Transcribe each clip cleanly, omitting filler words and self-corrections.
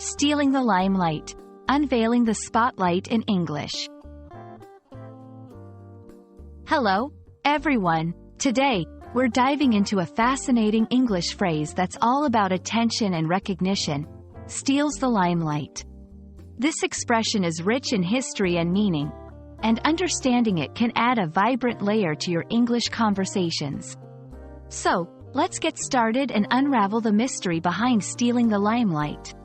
Stealing the limelight. Unveiling the spotlight in English. Hello, everyone. Today, we're diving into a fascinating English phrase that's all about attention and recognition. Steals the limelight. This expression is rich in history and meaning, and understanding it can add a vibrant layer to your English conversations. So, let's get started and unravel the mystery behind stealing the limelight.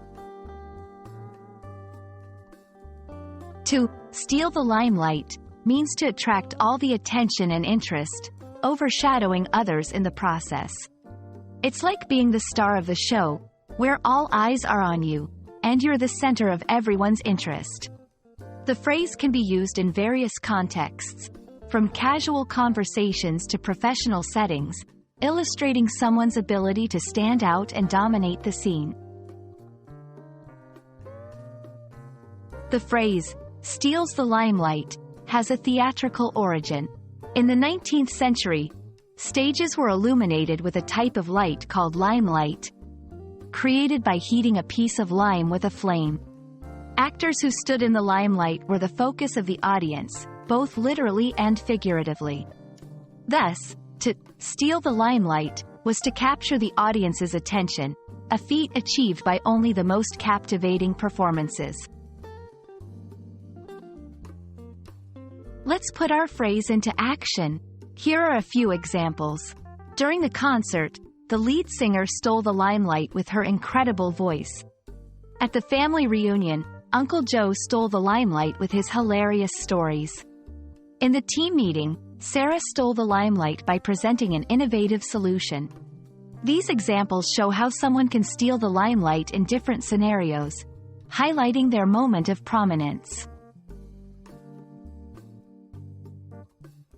To steal the limelight means to attract all the attention and interest, overshadowing others in the process. It's like being the star of the show, where all eyes are on you, and you're the center of everyone's interest. The phrase can be used in various contexts, from casual conversations to professional settings, illustrating someone's ability to stand out and dominate the scene. The phrase, steals the limelight, has a theatrical origin. In the 19th century, stages were illuminated with a type of light called limelight, created by heating a piece of lime with a flame. Actors who stood in the limelight were the focus of the audience, both literally and figuratively. Thus, to steal the limelight was to capture the audience's attention, a feat achieved by only the most captivating performances. Let's put our phrase into action. Here are a few examples. During the concert, the lead singer stole the limelight with her incredible voice. At the family reunion, Uncle Joe stole the limelight with his hilarious stories. In the team meeting, Sarah stole the limelight by presenting an innovative solution. These examples show how someone can steal the limelight in different scenarios, highlighting their moment of prominence.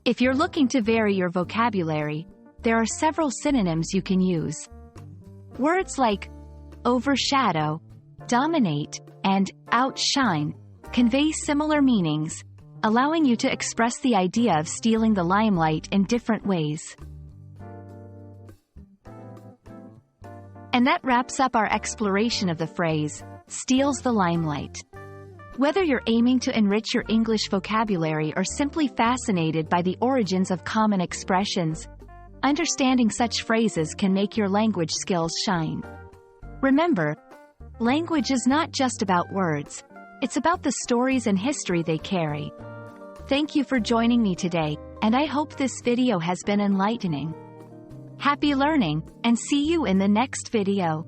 If you're looking to vary your vocabulary, there are several synonyms you can use. Words like overshadow, dominate, and outshine convey similar meanings, allowing you to express the idea of stealing the limelight in different ways. And that wraps up our exploration of the phrase, steals the limelight. Whether you're aiming to enrich your English vocabulary or simply fascinated by the origins of common expressions, understanding such phrases can make your language skills shine. Remember, language is not just about words, it's about the stories and history they carry. Thank you for joining me today, and I hope this video has been enlightening. Happy learning, and see you in the next video.